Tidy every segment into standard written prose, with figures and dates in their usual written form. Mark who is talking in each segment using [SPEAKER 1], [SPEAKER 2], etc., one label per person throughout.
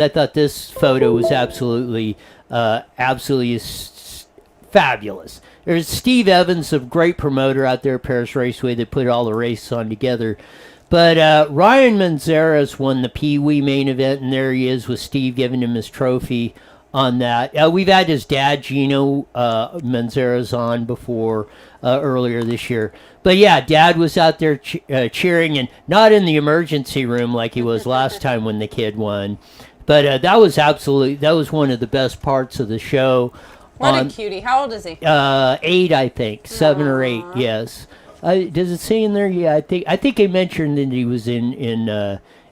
[SPEAKER 1] I thought this photo was absolutely fabulous. There's Steve Evans, a great promoter out there at Paris Raceway that put all the races on together. But Ryan Manzarek won the Pee Wee main event, and there he is with Steve giving him his trophy on that. We've had his dad, Gino Manzarek, on before earlier this year. But yeah, Dad was out there cheering, and not in the emergency room like he was last time when the kid won. But that was one of the best parts of the show.
[SPEAKER 2] What a cutie. How old is he?
[SPEAKER 1] 8, I think. 7 or 8, yes. Does it say in there? Yeah, I think I mentioned that he was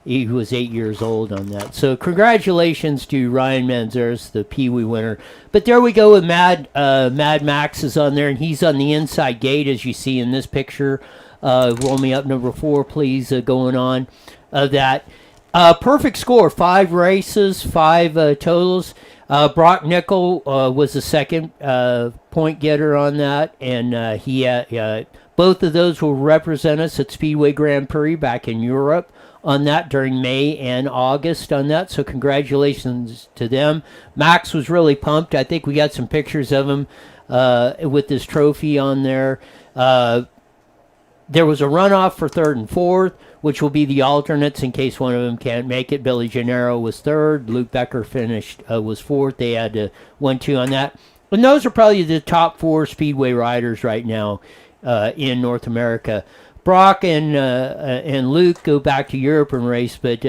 [SPEAKER 1] he was 8 years old on that. So congratulations to Ryan Manzarek, the Pee Wee winner. But there we go with Mad Max is on there, and he's on the inside gate, as you see in this picture. Roll me up number 4, please, going on that. Perfect score, 5 races, 5 totals. Brock Nickel was the second point getter on that, and he both of those will represent us at Speedway Grand Prix back in Europe on that during May and August on that. So congratulations to them. Max was really pumped. I think we got some pictures of him with this trophy on there. There was a runoff for 3rd and 4th, which will be the alternates in case one of them can't make it. Billy Gennaro was 3rd. Luke Becker was 4th. They had 1-2 on that. And those are probably the top 4 Speedway riders right now in North America. Brock and Luke go back to Europe and race, but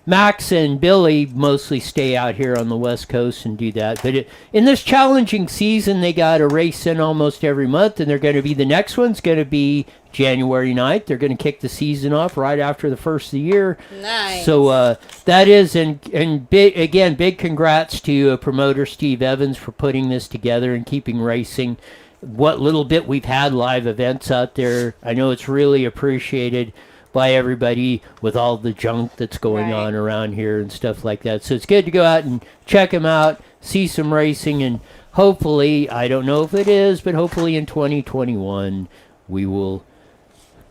[SPEAKER 1] Max and Billy mostly stay out here on the West Coast and do that. But in this challenging season, they got a race in almost every month, and the next one's going to be January 9th. They're going to kick the season off right after the first of the year.
[SPEAKER 2] Nice.
[SPEAKER 1] So that is, and big congrats to promoter Steve Evans for putting this together and keeping racing. What little bit we've had live events out there, I know it's really appreciated by everybody with all the junk that's going on around here and stuff like that. So it's good to go out and check them out, see some racing, and hopefully, I don't know if it is, but hopefully in 2021 we will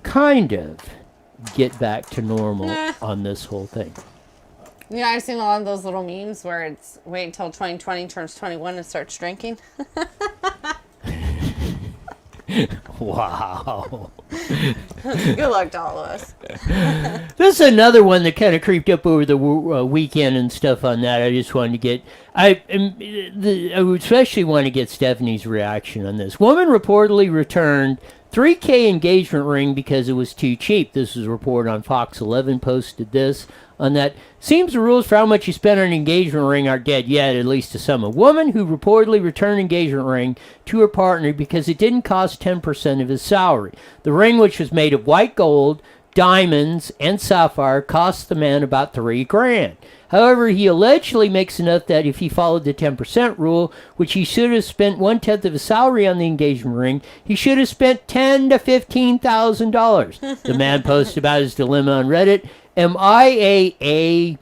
[SPEAKER 1] kind of get back to normal on this whole thing.
[SPEAKER 2] Yeah, I've seen a lot of those little memes where it's wait until 2020 turns 21 and starts drinking.
[SPEAKER 1] Wow.
[SPEAKER 2] Good luck to all of us.
[SPEAKER 1] This is another one that kind of creeped up over the weekend and stuff on that. I just wanted to get... I would especially want to get Stephanie's reaction on this. Woman reportedly returned $3K engagement ring because it was too cheap. This was reported on Fox 11, posted this on that. Seems the rules for how much you spend on an engagement ring aren't dead yet, at least to some. A woman who reportedly returned an engagement ring to her partner because it didn't cost 10% of his salary. The ring, which was made of white gold, diamonds, and sapphire, cost the man about $3,000. However, he allegedly makes enough that if he followed the 10% rule, which he should have spent 1/10 of his salary on the engagement ring, he should have spent $10,000 to $15,000. The man posted about his dilemma on Reddit, MIAA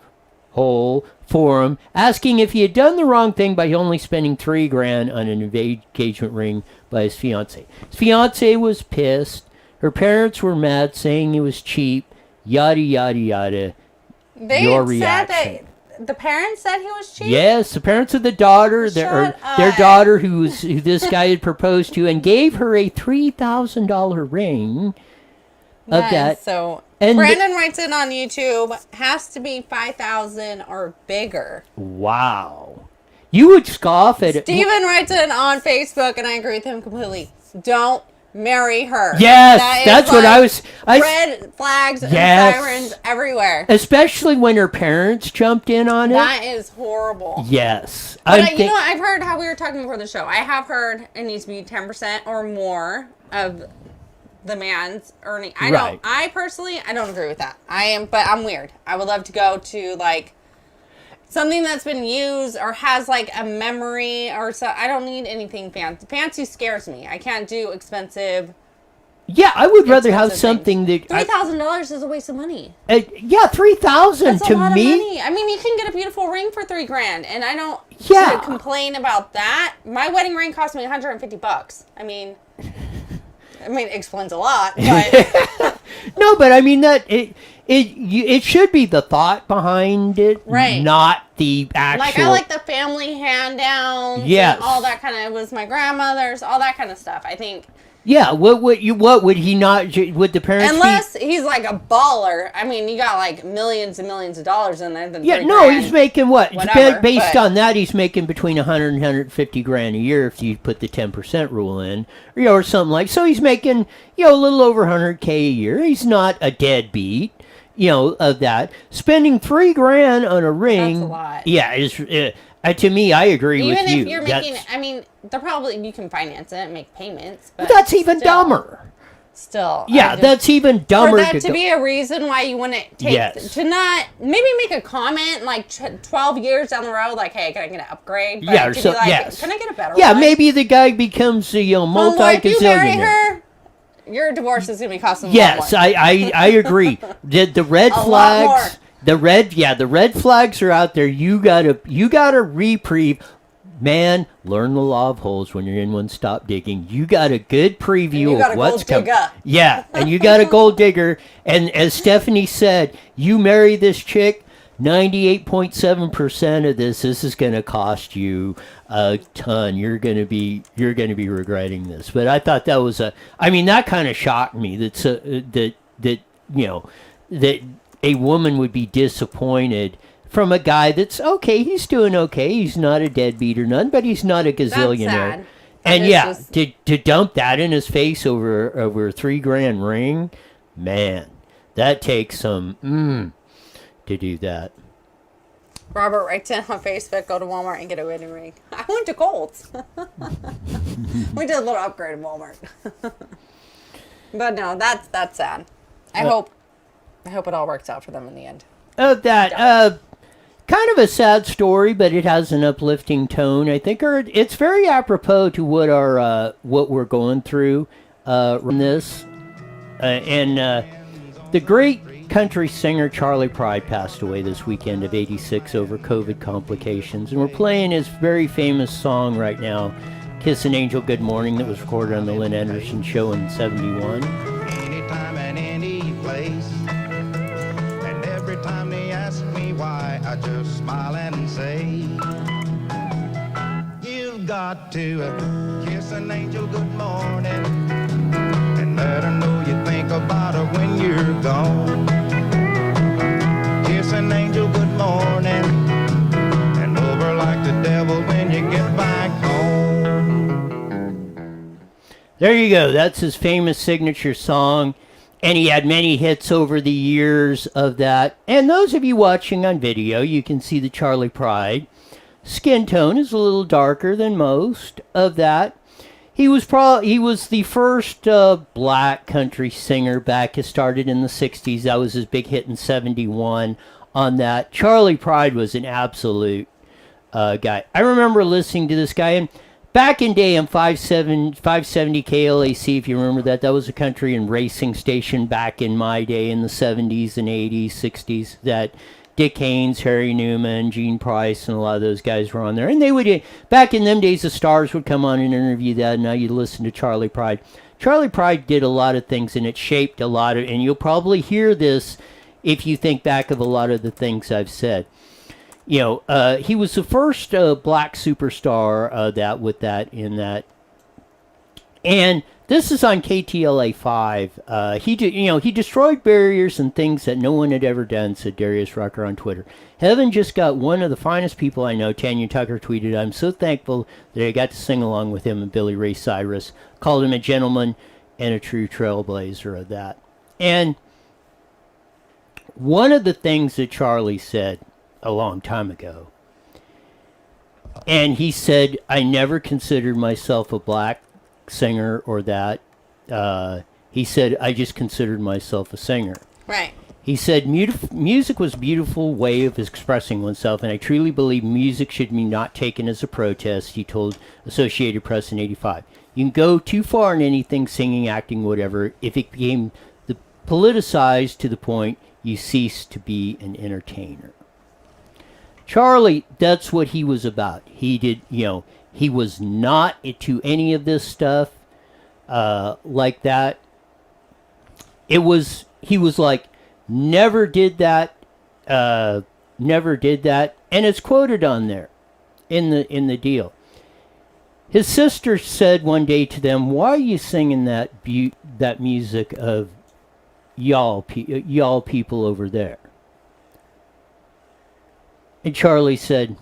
[SPEAKER 1] hole forum, asking if he had done the wrong thing by only spending $3,000 on an engagement ring by his fiance. His fiance was pissed. Her parents were mad, saying it was cheap. Yada yada yada. Your reaction.
[SPEAKER 2] The parents said he was cheap?
[SPEAKER 1] Yes, the parents of the daughter, their daughter who this guy had proposed to, and gave her a $3,000 ring of that.
[SPEAKER 2] So Brandon writes in on YouTube, has to be 5,000 or bigger.
[SPEAKER 1] Wow. You would scoff at it.
[SPEAKER 2] Steven writes in on Facebook, and I agree with him completely. Don't marry her.
[SPEAKER 1] Yes, that's what I was...
[SPEAKER 2] red flags and sirens everywhere.
[SPEAKER 1] Especially when her parents jumped in on it.
[SPEAKER 2] That is horrible.
[SPEAKER 1] Yes.
[SPEAKER 2] But you know what? I've heard how we were talking before the show. I have heard it needs to be 10% or more of the man's earning. I personally don't agree with that. But I'm weird. I would love to go to like something that's been used or has like a memory or so. I don't need anything fancy. Fancy scares me. I can't do expensive.
[SPEAKER 1] Yeah, I would rather have something that
[SPEAKER 2] $3,000 is a waste of money.
[SPEAKER 1] Yeah, $3,000 to me.
[SPEAKER 2] That's a lot of money. I mean, you can get a beautiful ring for $3,000, and I don't should complain about that. My wedding ring cost me $150. I mean, it explains a lot. But
[SPEAKER 1] no, but I mean that it should be the thought behind it,
[SPEAKER 2] right?
[SPEAKER 1] Not the actual.
[SPEAKER 2] Like I like the family hand downs,
[SPEAKER 1] yes,
[SPEAKER 2] and all that kind of was my grandmother's, all that kind of stuff. I think.
[SPEAKER 1] Yeah, what would he not? Would the parents?
[SPEAKER 2] Unless he's like a baller. I mean, you got like millions and millions of dollars in there. Then
[SPEAKER 1] yeah, no, he's making what? Whatever, based on that, he's making between 100 and 150 grand a year if you put the 10% rule in, or something like. So he's making a little over 100K a year. He's not a deadbeat, of that. Spending $3 grand on a ring.
[SPEAKER 2] That's a lot.
[SPEAKER 1] Yeah, is. To me, I agree with you.
[SPEAKER 2] Even if you're making, I mean, they're probably, you can finance it and make payments, but
[SPEAKER 1] that's even dumber.
[SPEAKER 2] Still.
[SPEAKER 1] Yeah, that's even dumber.
[SPEAKER 2] For that to be a reason why you wouldn't take, to not, maybe make a comment like 12 years down the road, like, hey, can I get an upgrade? But
[SPEAKER 1] yeah,
[SPEAKER 2] or so, yes. Can I get a better one?
[SPEAKER 1] Yeah, maybe the guy becomes a multi-gazillionaire.
[SPEAKER 2] If you marry her, your divorce is going to be costing a
[SPEAKER 1] lot more. I agree. The red flags... The red flags are out there. You gotta reprieve. Man, learn the law of holes when you're in one. Stop digging. You got a good preview of what's coming. Yeah, and you got a gold digger. And as Stephanie said, you marry this chick, 98.7% of this is going to cost you a ton. You're gonna be regretting this. But I thought that was that kind of shocked me. That a woman would be disappointed from a guy that's okay. He's doing okay. He's not a deadbeat or none, but he's not a gazillionaire. And to dump that in his face over a $3 grand ring, man, that takes some to do that.
[SPEAKER 2] Robert writes in on Facebook, go to Walmart and get a wedding ring. I went to Kohl's. We did a little upgrade at Walmart. But no, that's sad. I hope it all works out for them in the end.
[SPEAKER 1] Kind of a sad story, but it has an uplifting tone. I think it's very apropos to what we're going through in this. The great country singer Charlie Pride passed away this weekend of 86 over COVID complications, and we're playing his very famous song right now, "Kiss an Angel Good Morning," that was recorded on the Lynn Anderson Show in '71.
[SPEAKER 3] Anytime and any place. Time they ask me why, I just smile and say, you've got to kiss an angel good morning and let her know you think about her when you're gone. Kiss an angel good morning and love her like the devil when you get back home.
[SPEAKER 1] There you go. That's his famous signature song. And he had many hits over the years of that. And those of you watching on video, you can see the Charlie Pride. Skin tone is a little darker than most of that. He was the first black country singer back. It started in the 60s. That was his big hit in 71 on that. Charlie Pride was an absolute guy. I remember listening to this guy, and back in day on 570 KLAC, if you remember that was a country and racing station back in my day in the 70s and 80s, 60s, that Dick Haynes, Harry Newman, Gene Price, and a lot of those guys were on there. And they would, back in them days, the stars would come on and interview that, and now you listen to Charlie Pride. Charlie Pride did a lot of things, and it shaped a lot of, and you'll probably hear this if you think back of a lot of the things I've said. He was the first black superstar in that. And this is on KTLA 5. He destroyed barriers and things that no one had ever done, said Darius Rucker on Twitter. Heaven just got one of the finest people I know. Tanya Tucker tweeted, I'm so thankful that I got to sing along with him and Billy Ray Cyrus. Called him a gentleman and a true trailblazer of that. And one of the things that Charlie said a long time ago, and he said, I never considered myself a black singer or that. He said, I just considered myself a singer.
[SPEAKER 2] Right.
[SPEAKER 1] He said, music was a beautiful way of expressing oneself, and I truly believe music should be not taken as a protest, he told Associated Press in 85. You can go too far in anything, singing, acting, whatever, if it became politicized to the point you cease to be an entertainer. Charlie, that's what he was about. He did, he was not into any of this stuff like that. He was like, Never did that. Never did that, and it's quoted on there in the deal. His sister said one day to them, "Why are you singing that that music of y'all people over there?" And Charlie said,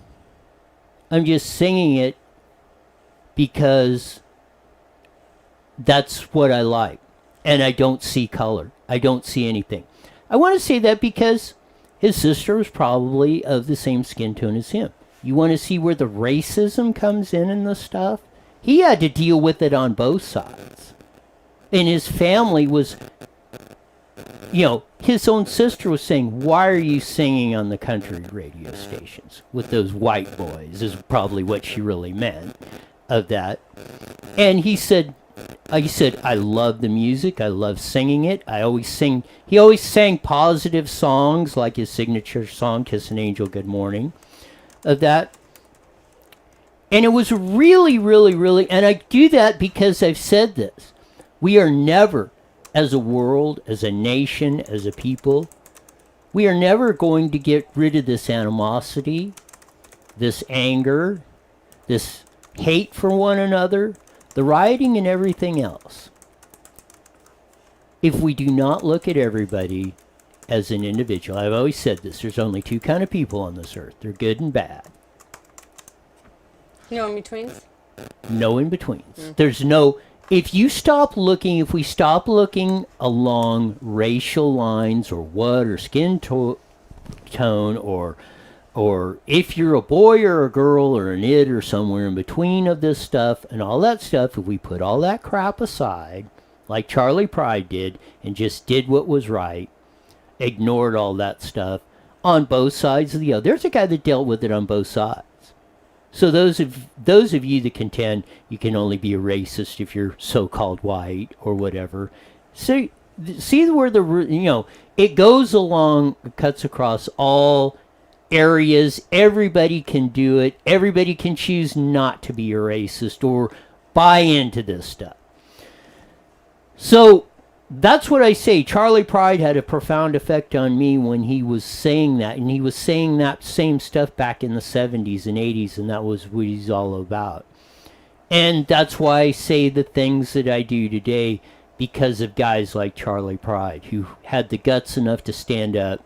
[SPEAKER 1] "I'm just singing it because that's what I like, and I don't see color. I don't see anything." I want to say that because his sister was probably of the same skin tone as him. You want to see where the racism comes in the stuff? He had to deal with it on both sides. And his family was, his own sister was saying, "Why are you singing on the country radio stations with those white boys?" Is probably what she really meant of that. And he said, "I love the music. I love singing it. I always sing." He always sang positive songs, like his signature song, "Kiss an Angel Good Morning," of that. And it was really, really, really, and I do that because I've said this. We are never, as a world, as a nation, as a people, we are never going to get rid of this animosity, this anger, this hate for one another, the rioting and everything else, if we do not look at everybody as an individual. I've always said this. There's only two kind of people on this earth. They're good and bad.
[SPEAKER 2] No in-betweens?
[SPEAKER 1] No in-betweens. There's no... If we stop looking along racial lines or skin tone or if you're a boy or a girl or an it or somewhere in between of this stuff and all that stuff, if we put all that crap aside, like Charlie Pride did, and just did what was right, ignored all that stuff on both sides of the other. There's a guy that dealt with it on both sides. So those of you that contend you can only be a racist if you're so-called white or whatever, so see where it goes along, cuts across all areas. Everybody can do it. Everybody can choose not to be a racist or buy into this stuff. So that's what I say. Charlie Pride had a profound effect on me when he was saying that, and he was saying that same stuff back in the 70s and 80s, and that was what he's all about. And that's why I say the things that I do today, because of guys like Charlie Pride, who had the guts enough to stand up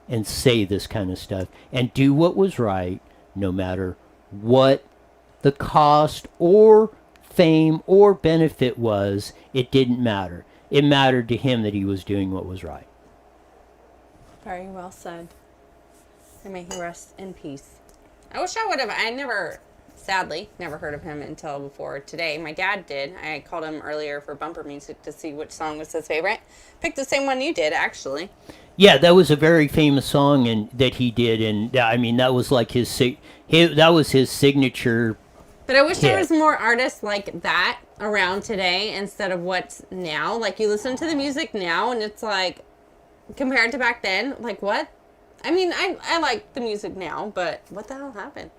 [SPEAKER 1] and say this kind of stuff and do what was right, no matter what the cost or fame or benefit was. It didn't matter. It mattered to him that he was doing what was right.
[SPEAKER 2] Very well said. And may he rest in peace. I wish sadly, never heard of him until before today. My dad did. I called him earlier for bumper music to see which song was his favorite. Picked the same one you did, actually.
[SPEAKER 1] Yeah, that was a very famous song that he did, and I mean that was like his signature.
[SPEAKER 2] But I wish there was more artists like that around today instead of what's now. Like, you listen to the music now and it's like, compared to back then, like, what? I mean, I like the music now, but what the hell happened?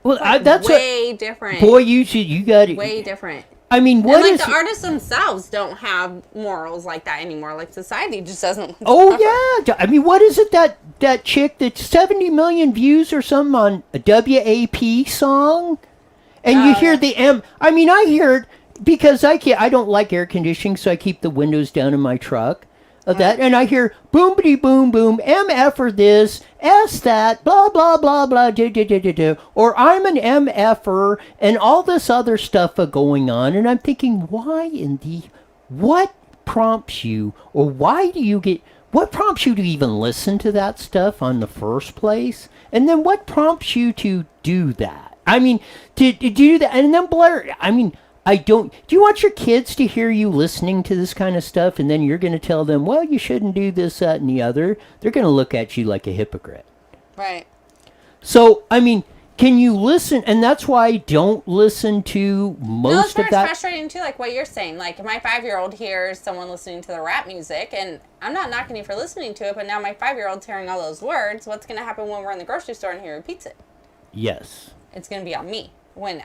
[SPEAKER 1] Well,
[SPEAKER 2] that's way different.
[SPEAKER 1] Boy, you got it.
[SPEAKER 2] Way different.
[SPEAKER 1] I mean,
[SPEAKER 2] what is... the artists themselves don't have morals like that anymore. Like, society just doesn't...
[SPEAKER 1] Oh, yeah. I mean, what is it that chick that's 70 million views or something on a WAP song? And you hear the I mean, I hear it because I don't like air conditioning, so I keep the windows down in my truck of that. And I hear boom-bitty boom-boom, MF this, S that, blah, blah, blah, blah, do. Or I'm an MFer and all this other stuff going on. And I'm thinking, what prompts you, or what prompts you to even listen to that stuff on the first place? And then what prompts you to do that? I mean, to do that, and then Blair, I mean, do you want your kids to hear you listening to this kind of stuff, and then you're going to tell them, well, you shouldn't do this, that, and the other? They're going to look at you like a hypocrite.
[SPEAKER 2] Right.
[SPEAKER 1] So, I mean, can you listen? And that's why I don't listen to most of that.
[SPEAKER 2] It's frustrating, too, like what you're saying. Like, my 5-year-old hears someone listening to the rap music, and I'm not knocking you for listening to it, but now my 5-year-old's hearing all those words. What's going to happen when we're in the grocery store and he repeats it?
[SPEAKER 1] Yes.
[SPEAKER 2] It's going to be on me when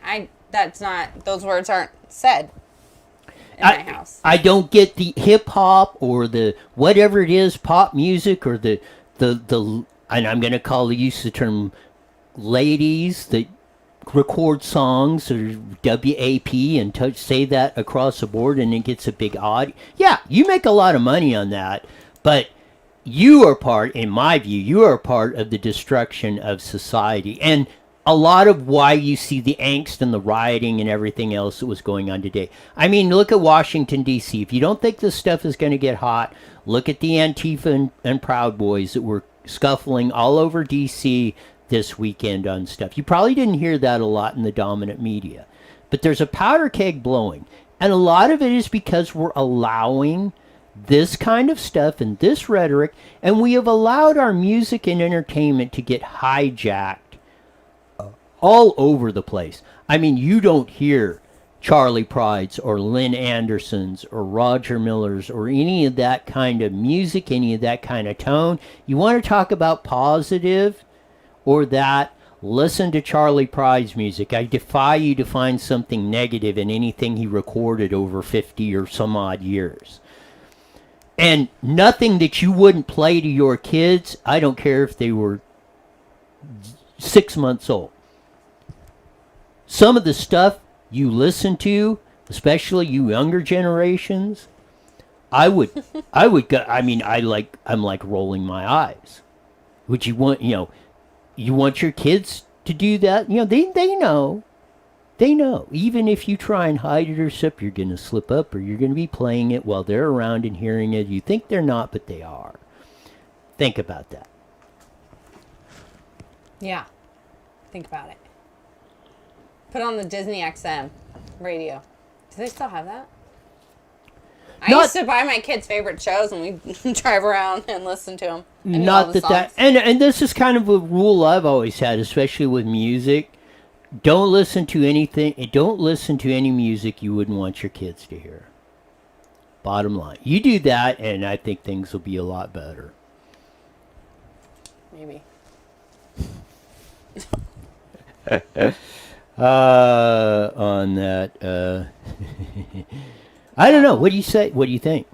[SPEAKER 2] those words aren't said. in my house.
[SPEAKER 1] I don't get the hip hop or the whatever it is, pop music or the and I'm going to use the term ladies that record songs or WAP and say that across the board and it gets a big audience. Yeah, you make a lot of money on that, but you are part, in my view, you are part of the destruction of society. And a lot of why you see the angst and the rioting and everything else that was going on today. I mean, look at Washington, D.C. If you don't think this stuff is going to get hot, look at the Antifa and Proud Boys that were scuffling all over D.C. this weekend on stuff. You probably didn't hear that a lot in the dominant media. But there's a powder keg blowing. And a lot of it is because we're allowing this kind of stuff and this rhetoric, and we have allowed our music and entertainment to get hijacked all over the place. I mean, you don't hear Charlie Pride's or Lynn Anderson's or Roger Miller's or any of that kind of music, any of that kind of tone. You want to talk about positive or that, listen to Charlie Pride's music. I defy you to find something negative in anything he recorded over 50 or some odd years. And nothing that you wouldn't play to your kids, I don't care if they were 6 months old. Some of the stuff you listen to, especially you younger generations, I'm like rolling my eyes. Would you want, you want your kids to do that? They know. Even if you try and hide it or slip, you're going to slip up or you're going to be playing it while they're around and hearing it. You think they're not, but they are. Think about that.
[SPEAKER 2] Yeah. Think about it. Put on the Disney XM radio. Do they still have that? I used to buy my kids' favorite shows and we drive around and listen to them.
[SPEAKER 1] Not that and this is kind of a rule I've always had, especially with music. Don't listen to any music you wouldn't want your kids to hear. Bottom line. You do that and I think things will be a lot better.
[SPEAKER 2] Maybe.
[SPEAKER 1] On that, I don't know. What do you say? What do you think?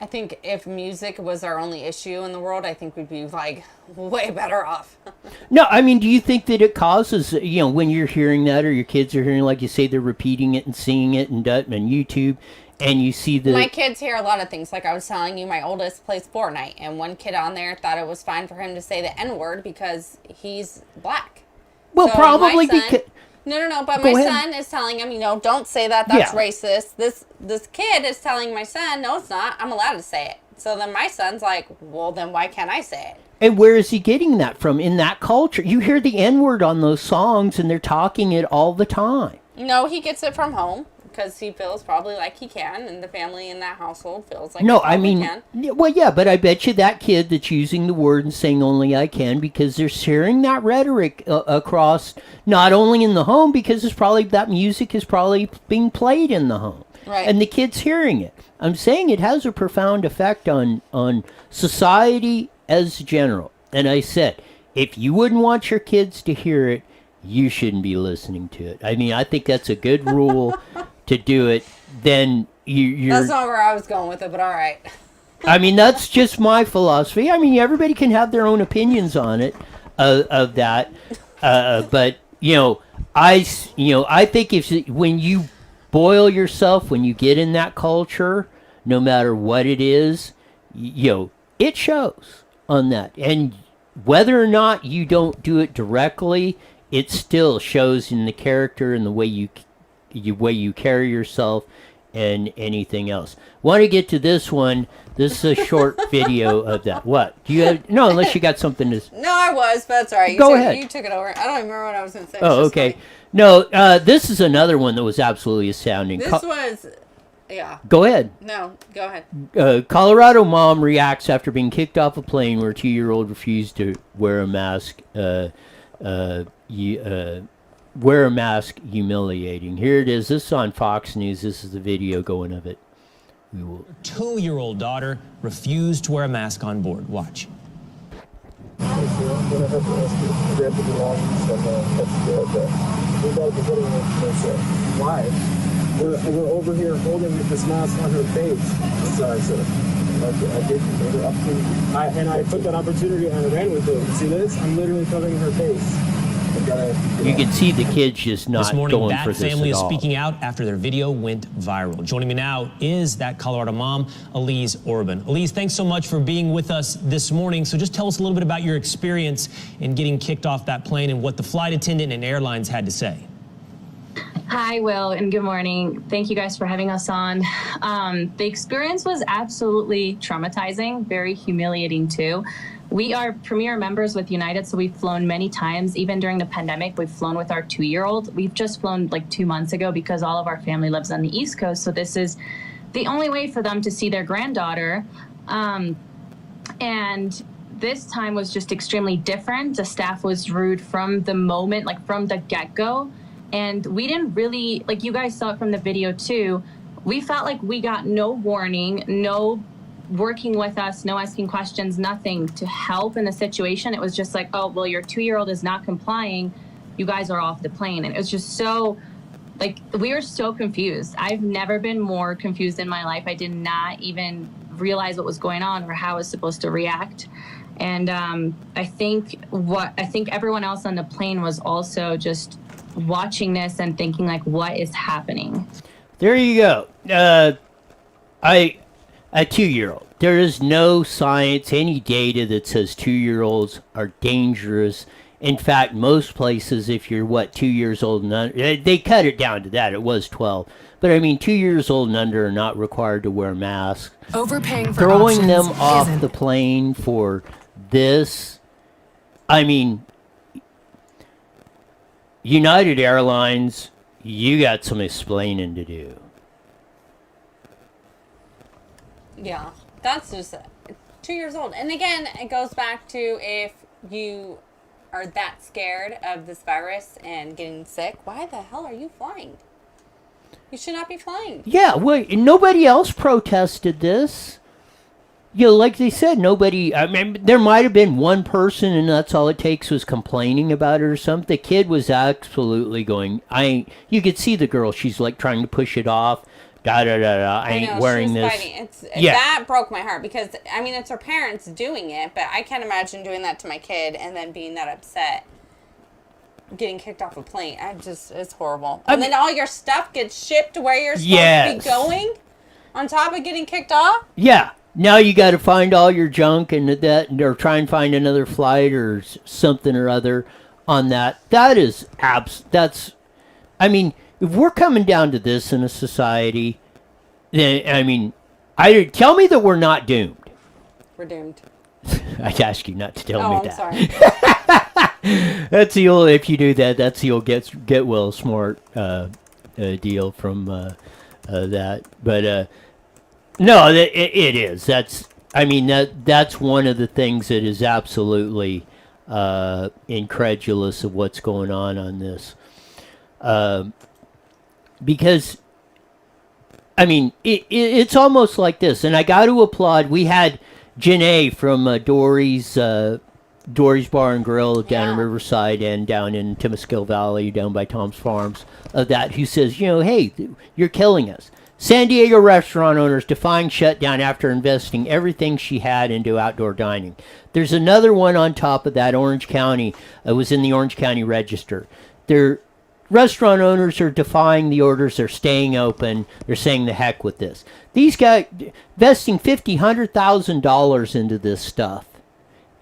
[SPEAKER 2] I think if music was our only issue in the world, I think we'd be like way better off.
[SPEAKER 1] No, I mean, do you think that it causes, when you're hearing that or your kids are hearing, like you say, they're repeating it and singing it and YouTube, and you see the...
[SPEAKER 2] My kids hear a lot of things. Like I was telling you, my oldest plays Fortnite, and one kid on there thought it was fine for him to say the N-word because he's black.
[SPEAKER 1] Well,
[SPEAKER 2] so
[SPEAKER 1] probably because...
[SPEAKER 2] No, but my son is telling him, don't say that, that's racist. This kid is telling my son, no, it's not, I'm allowed to say it. So then my son's like, well, then why can't I say it?
[SPEAKER 1] And where is he getting that from? In that culture, you hear the N-word on those songs, and they're talking it all the time.
[SPEAKER 2] No, he gets it from home. Because he feels probably like he can, and the family in that household feels like can.
[SPEAKER 1] Well, yeah, but I bet you that kid that's using the word and saying only I can, because they're sharing that rhetoric across, not only in the home, because that music is probably being played in the home.
[SPEAKER 2] Right.
[SPEAKER 1] And the kid's hearing it. I'm saying it has a profound effect on society as general. And I said, if you wouldn't want your kids to hear it, you shouldn't be listening to it. I mean, I think that's a good rule. To do it, then you're...
[SPEAKER 2] That's not where I was going with it, but all right.
[SPEAKER 1] I mean, that's just my philosophy. I mean, everybody can have their own opinions on it, of that. But, I think when you boil yourself, when you get in that culture, no matter what it is, it shows on that. And whether or not you don't do it directly, it still shows in the character and the way you carry yourself and anything else. Want to get to this one. This is a short video of that. What? Do you have... No, unless you got something to...
[SPEAKER 2] No, I was, but that's all right.
[SPEAKER 1] Go ahead.
[SPEAKER 2] You took it over. I don't even remember what I was going to say.
[SPEAKER 1] Oh, okay. Funny. No, this is another one that was absolutely astounding.
[SPEAKER 2] This was... Yeah.
[SPEAKER 1] Go ahead.
[SPEAKER 2] No, go ahead.
[SPEAKER 1] Colorado mom reacts after being kicked off a plane where a 2-year-old refused to wear a mask. Wear a mask, humiliating. Here it is. This is on Fox News. This is the video going of it. We will.
[SPEAKER 4] 2-year-old daughter refused to wear a mask on board. Watch.
[SPEAKER 5] Why? we're over here holding this mask on her face. I'm sorry, sir. I took that opportunity and I ran with it. See this? I'm literally covering her face.
[SPEAKER 1] You can see the kids just not
[SPEAKER 4] This morning,
[SPEAKER 1] going
[SPEAKER 4] that
[SPEAKER 1] for this
[SPEAKER 4] family
[SPEAKER 1] at
[SPEAKER 4] is
[SPEAKER 1] all.
[SPEAKER 4] speaking out after their video went viral. Joining me now is that Colorado mom, Elise Orban. Elise, thanks so much for being with us this morning. So just tell us a little bit about your experience in getting kicked off that plane and what the flight attendant and airlines had to say.
[SPEAKER 6] Hi, Will, and good morning. Thank you guys for having us on. The experience was absolutely traumatizing, very humiliating too. We are premier members with United, so we've flown many times. Even during the pandemic, we've flown with our 2-year-old. We've just flown like 2 months ago because all of our family lives on the East Coast. So this is the only way for them to see their granddaughter. And this time was just extremely different. The staff was rude from the moment, like from the get-go. And we didn't really, like you guys saw it from the video too, we felt like we got no warning, no working with us, no asking questions, nothing to help in the situation. It was just like, oh, well, your 2-year-old is not complying. You guys are off the plane. And it was just so, like, we were so confused. I've never been more confused in my life. I did not even realize what was going on or how I was supposed to react. And I think everyone else on the plane was also just watching this and thinking like, what is happening?
[SPEAKER 1] There you go. A 2-year-old. There is no science, any data that says 2-year-olds are dangerous. In fact, most places, if you're 2 years old and under, they cut it down to that. It was 12. But I mean, 2 years old and under are not required to wear masks.
[SPEAKER 7] Overpaying for
[SPEAKER 1] Throwing them
[SPEAKER 7] options
[SPEAKER 1] off
[SPEAKER 7] isn't.
[SPEAKER 1] the plane for this, I mean, United Airlines, you got some explaining to do.
[SPEAKER 2] Yeah, that's just 2 years old. And again, it goes back to if you are that scared of this virus and getting sick, why the hell are you flying? You should not be flying.
[SPEAKER 1] Yeah, well, nobody else protested this. You know, like they said, nobody, I mean, there might have been one person and that's all it takes was complaining about it or something. The kid was absolutely going, you could see the girl, she's like trying to push it off. I ain't wearing this.
[SPEAKER 2] Yeah. That broke my heart because, I mean, it's her parents doing it, but I can't imagine doing that to my kid and then being that upset. Getting kicked off a plane. It's horrible. And then all your stuff gets shipped where you're supposed to be going on top of getting kicked off?
[SPEAKER 1] Yeah. Now you got to find all your junk and or try and find another flight or something or other on that. That's, I mean, if we're coming down to this in a society, then, I mean, tell me that we're not doomed.
[SPEAKER 2] We're doomed.
[SPEAKER 1] I ask you not to tell me that.
[SPEAKER 2] Sorry.
[SPEAKER 1] That's the old, if you do that, that's the old get well smart deal from that. But no, it is. I mean, that's one of the things that is absolutely incredulous of what's going on this. Because, I mean, it's almost like this, and I got to applaud. We had Janae from Dory's Bar and Grill down in Riverside and down in Temescal Valley, down by Tom's Farms, who says, hey, you're killing us. San Diego restaurant owners defying shutdown after investing everything she had into outdoor dining. There's another one on top of that, Orange County. It was in the Orange County Register. Restaurant owners are defying the orders. They're staying open. They're saying the heck with this. These guys investing $100,000 into this stuff.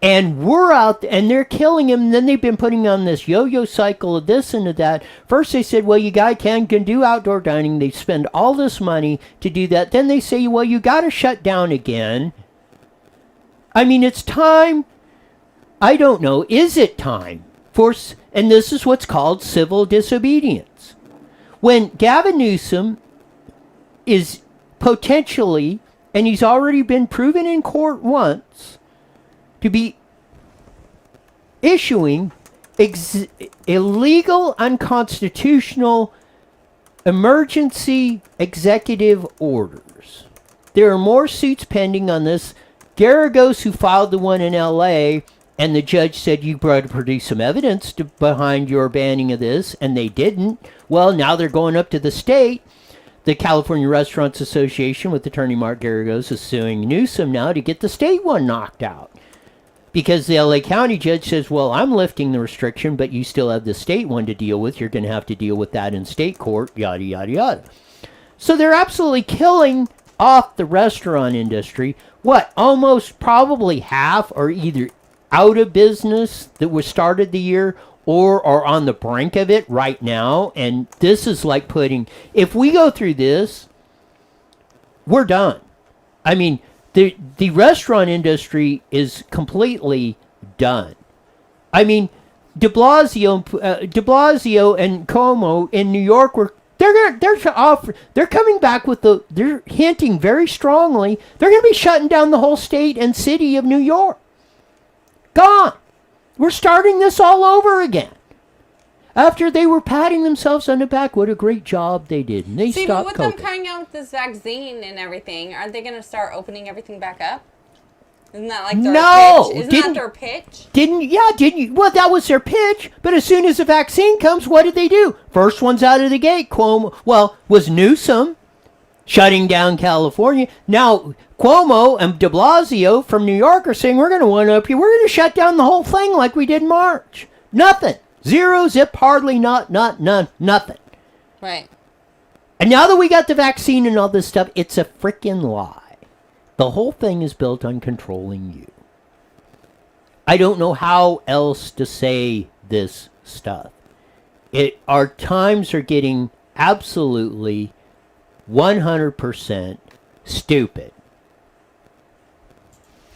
[SPEAKER 1] And we're out, and they're killing him. And then they've been putting on this yo-yo cycle of this and of that. First they said, well, you guys can do outdoor dining. They spend all this money to do that. Then they say, well, you got to shut down again. I mean, it's time. I don't know. Is it time? And this is what's called civil disobedience. When Gavin Newsom is potentially, and he's already been proven in court once, to be issuing illegal, unconstitutional emergency executive orders. There are more suits pending on this. Garagos, who filed the one in L.A., and the judge said, you brought to produce some evidence behind your banning of this, and they didn't. Well, now they're going up to the state. the California Restaurants Association with Attorney Mark Garagos is suing Newsom now to get the state one knocked out. Because the LA County judge says, well, I'm lifting the restriction, but you still have the state one to deal with. You're going to have to deal with that in state court, yada, yada, yada. So they're absolutely killing off the restaurant industry. What, almost probably half are either out of business that was started the year or are on the brink of it right now. And this is like putting, if we go through this, we're done. I mean, the restaurant industry is completely done. I mean, De Blasio and Cuomo in New York they're coming back with they're hinting very strongly they're going to be shutting down the whole state and city of New York. Gone. We're starting this all over again. After they were patting themselves on the back, what a great job they did. And they stopped
[SPEAKER 2] with
[SPEAKER 1] COVID.
[SPEAKER 2] them coming out with this vaccine and everything, aren't they going to start opening everything back up? Isn't that like their pitch? Isn't that their pitch? Didn't you? Well, that was their pitch. But as soon as the vaccine comes, what did they do? First one's out of the gate. Was Newsom shutting down California. Now, Cuomo and de Blasio from New York are saying, we're going to one-up you. We're going to shut down the whole thing like we did in March. Nothing. Zero, zip, hardly, none, nothing. Right.
[SPEAKER 1] And now that we got the vaccine and all this stuff, it's a freaking lie. The whole thing is built on controlling you. I don't know how else to say this stuff. Our times are getting absolutely 100% stupid.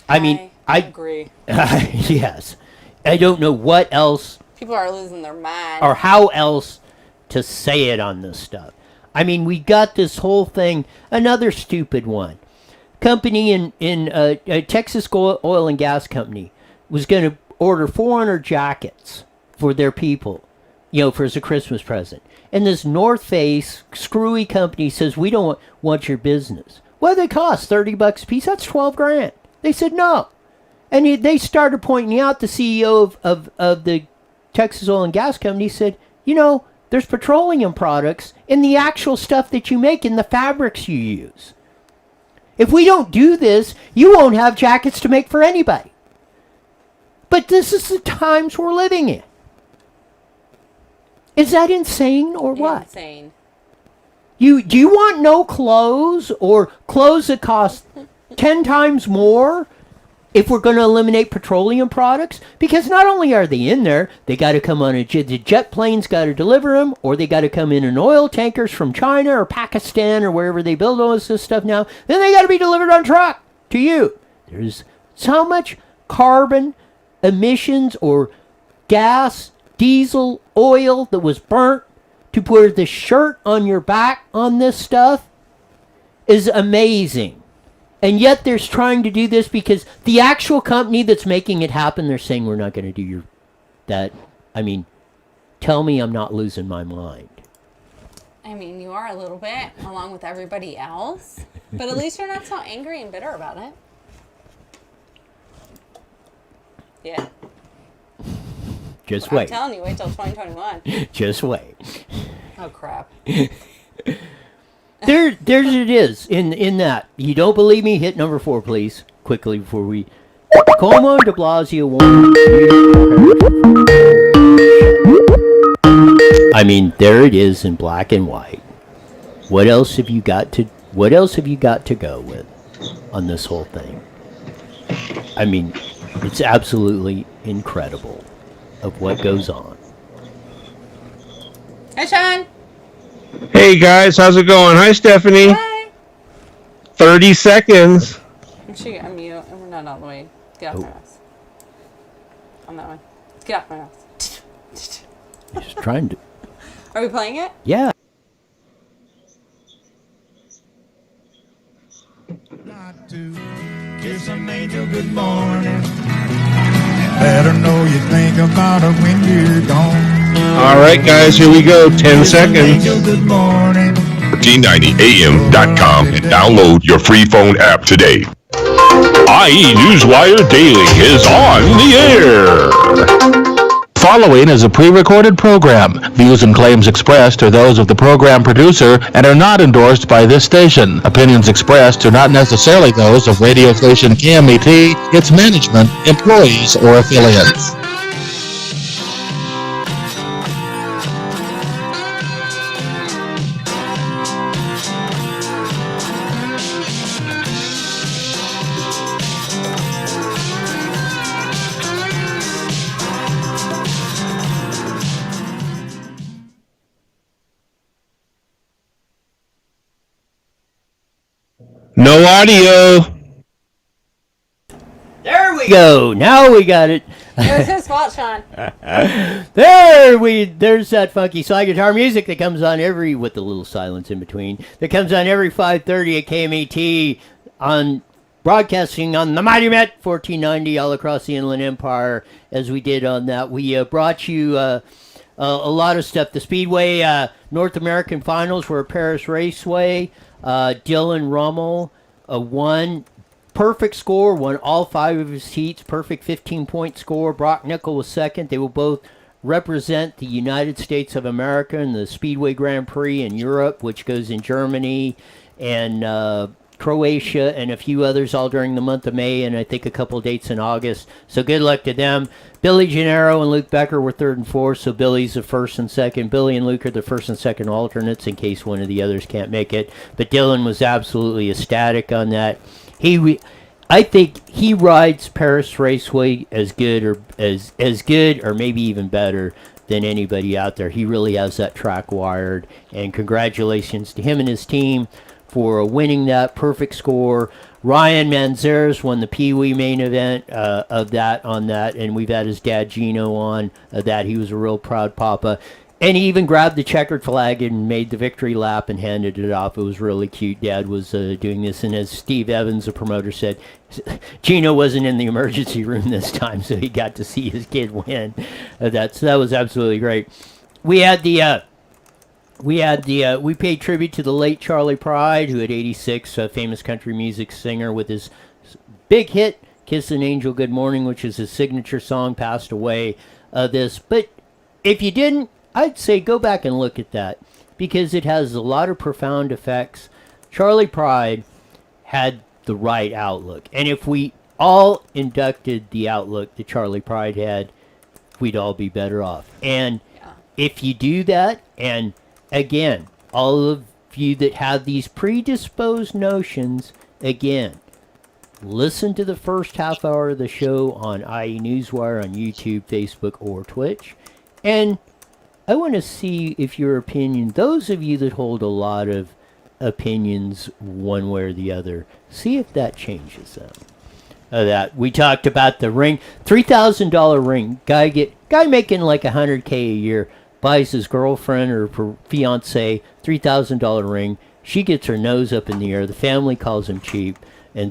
[SPEAKER 1] I
[SPEAKER 2] agree.
[SPEAKER 1] Yes. I don't know what else.
[SPEAKER 2] People are losing their mind.
[SPEAKER 1] Or how else to say it on this stuff. I mean, we got this whole thing. Another stupid one. Company in Texas Oil and Gas Company was going to order 400 jackets for their people, for as a Christmas present. And this North Face screwy company says, we don't want your business. What do they cost? $30 a piece? That's $12,000. They said no. And they started pointing out, the CEO of the Texas Oil and Gas Company said, there's petroleum products in the actual stuff that you make, in the fabrics you use. If we don't do this, you won't have jackets to make for anybody. But this is the times we're living in. Is that insane or what?
[SPEAKER 2] Insane.
[SPEAKER 1] Do you want no clothes, or clothes that cost 10 times more if we're going to eliminate petroleum products? Because not only are they in there, they got to come on the jet planes got to deliver them, or they got to come in oil tankers from China or Pakistan or wherever they build all this stuff now. Then they got to be delivered on truck to you. There's so much carbon emissions or gas, diesel, oil that was burnt to put the shirt on your back on this stuff is amazing. And yet they're trying to do this because the actual company that's making it happen, they're saying, we're not going to do that. I mean, tell me I'm not losing my mind.
[SPEAKER 2] I mean, you are a little bit, along with everybody else. But at least you're not so angry and bitter about it. Yeah.
[SPEAKER 1] Just wait.
[SPEAKER 2] I'm telling you, wait till 2021.
[SPEAKER 1] Just wait.
[SPEAKER 2] Oh, crap.
[SPEAKER 1] There's it is in that. You don't believe me? Hit number 4, please, quickly before we. Cuomo de Blasio won. I mean, there it is in black and white. What else have you got to go with on this whole thing? I mean, it's absolutely incredible of what goes on.
[SPEAKER 2] Hi, Sean.
[SPEAKER 7] Hey guys, how's it going? Hi, Stephanie.
[SPEAKER 2] Hi.
[SPEAKER 7] 30 seconds.
[SPEAKER 2] Make sure you unmute, and we're not all the way. Get off my ass. On that one. Get off my ass.
[SPEAKER 1] Just trying to.
[SPEAKER 2] Are we playing it?
[SPEAKER 1] Yeah.
[SPEAKER 3] Got to kiss an angel good morning. Let her know you think about her when you're gone.
[SPEAKER 7] All right, guys, here we go. 10 seconds.
[SPEAKER 3] Good morning.
[SPEAKER 8] 1490am.com and download your free phone app today. IE Newswire Daily is on the air.
[SPEAKER 9] following is a pre-recorded program. Views and claims expressed are those of the program producer and are not endorsed by this station. Opinions expressed are not necessarily those of radio station KMET, its management, employees, or affiliates.
[SPEAKER 7] No audio.
[SPEAKER 1] There we go. Now we got it.
[SPEAKER 2] It was his fault, Sean.
[SPEAKER 1] There's that funky slide guitar music that comes on with a little silence in between, that comes on every 5:30 at KMET on broadcasting on the Mighty Met 1490 all across the Inland Empire. As we did on that, we brought you a lot of stuff. The Speedway North American Finals were at Paris Raceway. Dylan Rummel won. Perfect score, won all 5 of his heats. Perfect 15-point score. Brock Nickel was second. They will both represent the United States of America in the Speedway Grand Prix in Europe, which goes in Germany and Croatia and a few others all during the month of May, and I think a couple dates in August. So good luck to them. Billy Gennaro and Luke Becker were third and fourth, so Billy's the first and second. Billy and Luke are the first and second alternates in case one of the others can't make it. But Dylan was absolutely ecstatic on that. I think he rides Paris Raceway as good or maybe even better than anybody out there. He really has that track wired, and congratulations to him and his team for winning that perfect score. Ryan Manzares won the Pee Wee main event of that, and we've had his dad Gino on that. He was a real proud papa. And he even grabbed the checkered flag and made the victory lap and handed it off. It was really cute. Dad was doing this. And as Steve Evans, the promoter, said, Gino wasn't in the emergency room this time, so he got to see his kid win. So that was absolutely great. We paid tribute to the late Charlie Pride, who at 86, a famous country music singer with his big hit, Kiss an Angel Good Morning, which is his signature song, passed away But if you didn't, I'd say go back and look at that, because it has a lot of profound effects. Charlie Pride had the right outlook. And if we all inducted the outlook that Charlie Pride had, we'd all be better off. And if you do that, and again, all of you that have these predisposed notions, again, listen to the first half hour of the show on IE Newswire on YouTube, Facebook, or Twitch. And I want to see if your opinion, those of you that hold a lot of opinions one way or the other, see if that changes them. That we talked about the ring, $3,000 ring. Guy making like $100K a year buys his girlfriend or fiance $3,000 ring. She gets her nose up in the air. The family calls him cheap. And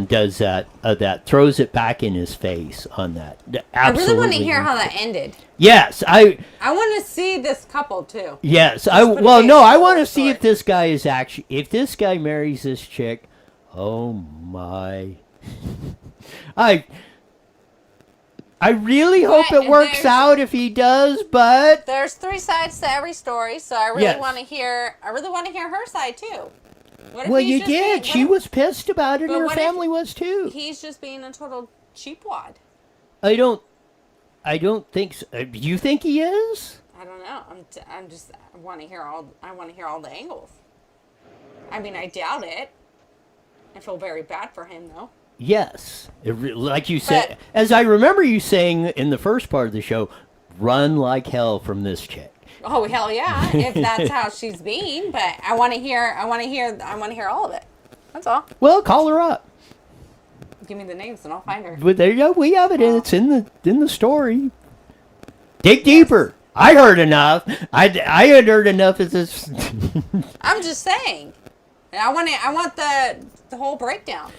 [SPEAKER 1] does that throws it back in his face on that. Absolutely.
[SPEAKER 2] I really want to hear how that ended.
[SPEAKER 1] Yes, I
[SPEAKER 2] want to see this couple too.
[SPEAKER 1] Yes, I want to see if this guy is actually, if this guy marries this chick. Oh my! I really hope it works out if he does, but
[SPEAKER 2] there's 3 sides to every story, so I really want to hear. I really want to hear her side too.
[SPEAKER 1] Well, you did. She was pissed about it, and her family was too.
[SPEAKER 2] He's just being a total cheapwad.
[SPEAKER 1] I don't think so. Do you think he is?
[SPEAKER 2] I don't know. I want to hear all the angles. I mean, I doubt it. I feel very bad for him, though.
[SPEAKER 1] Yes, like you said, as I remember you saying in the first part of the show, run like hell from this chick.
[SPEAKER 2] Oh hell yeah! If that's how she's being, but I want to hear all of it. That's all.
[SPEAKER 1] Well, call her up.
[SPEAKER 2] Give me the names and I'll find her.
[SPEAKER 1] But there you go. We have it. It's in the story. Dig deeper. I heard enough. I had heard enough of this.
[SPEAKER 2] I'm just saying. I want the whole breakdown.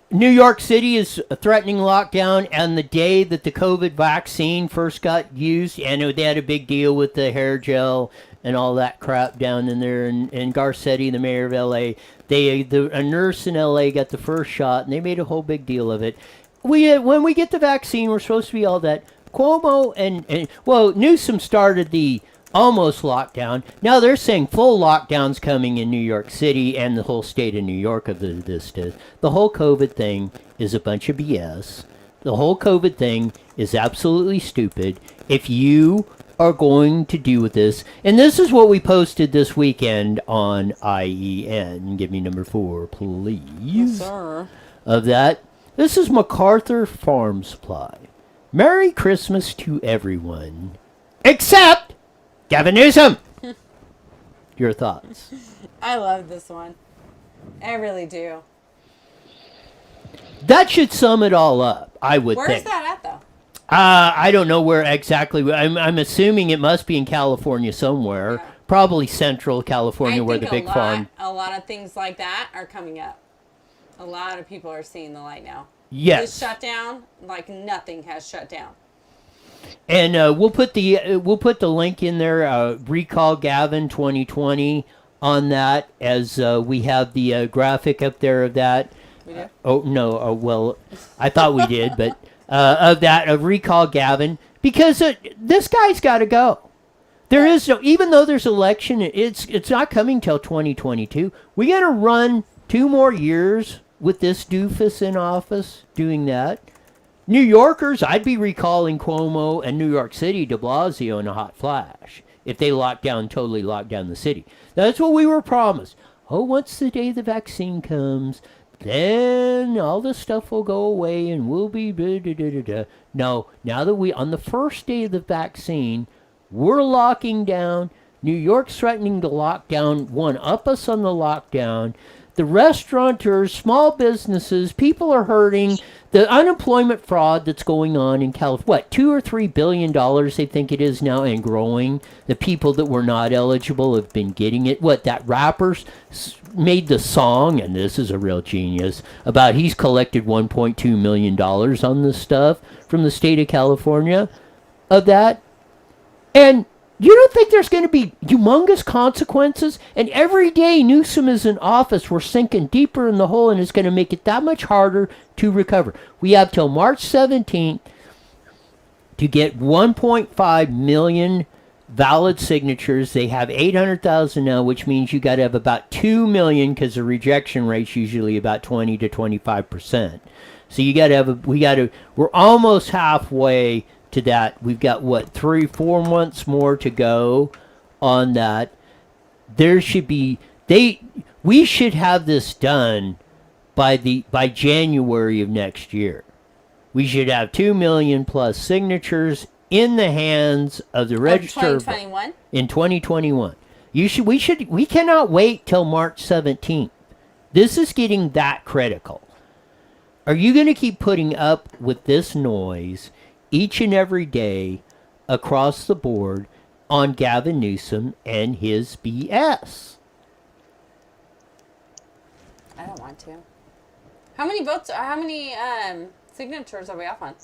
[SPEAKER 1] New York City is threatening lockdown on the day that the COVID vaccine first got used, and they had a big deal with the hair gel and all that crap down in there. And Garcetti, the mayor of L.A., a nurse in L.A. got the first shot, and they made a whole big deal of it. When we get the vaccine, we're supposed to be all that. Cuomo and Newsom started the almost lockdown. Now they're saying full lockdown's coming in New York City and the whole state of New York of this. The whole COVID thing is a bunch of BS. The whole COVID thing is absolutely stupid. If you are going to do with this, and this is what we posted this weekend on IEN. Give me number 4, please.
[SPEAKER 2] Yes, sir.
[SPEAKER 1] Of that. This is MacArthur Farm Supply. Merry Christmas to everyone. Except Gavin Newsom. Your thoughts?
[SPEAKER 2] I love this one. I really do.
[SPEAKER 1] That should sum it all up, I would think.
[SPEAKER 2] Where's that at, though?
[SPEAKER 1] I don't know where exactly. I'm assuming it must be in California somewhere. Yeah. Probably central California where the big farm.
[SPEAKER 2] A lot of things like that are coming up. A lot of people are seeing the light now.
[SPEAKER 1] Yes.
[SPEAKER 2] This shutdown, like nothing has shut down.
[SPEAKER 1] And we'll put the link in there. Recall Gavin 2020 on that, as we have the graphic up there of that.
[SPEAKER 2] We do?
[SPEAKER 1] Oh no! Well, I thought we did, but of Recall Gavin, because this guy's got to go. There is no, even though there's election, it's not coming till 2022. We got to run 2 more years with this doofus in office doing that. New Yorkers, I'd be recalling Cuomo and New York City, de Blasio in a hot flash if they totally locked down the city. That's what we were promised. Oh, once the day the vaccine comes, then all this stuff will go away and we'll be da-da-da-da-da. No, now that on the first day of the vaccine, we're locking down. New York's threatening to lock down, one-up us on the lockdown. The restaurateurs, small businesses, people are hurting. The unemployment fraud that's going on in California, $2 or $3 billion they think it is now and growing. The people that were not eligible have been getting it. That rapper made the song, and this is a real genius, about he's collected $1.2 million on this stuff from the state of California of that. And you don't think there's going to be humongous consequences? And every day Newsom is in office, we're sinking deeper in the hole, and it's going to make it that much harder to recover. We have till March 17th to get 1.5 million valid signatures. They have 800,000 now, which means you got to have about 2 million, because the rejection rate's usually about 20 to 25%. So you got to have we're almost halfway to that. We've got 3-4 months more to go on that. There should be we should have this done by January of next year. We should have 2 million plus signatures in the hands of the register
[SPEAKER 2] 2021?
[SPEAKER 1] In 2021. We cannot wait till March 17th. This is getting that critical. Are you going to keep putting up with this noise each and every day across the board on Gavin Newsom and his BS?
[SPEAKER 2] I don't want to. How many signatures are we off on?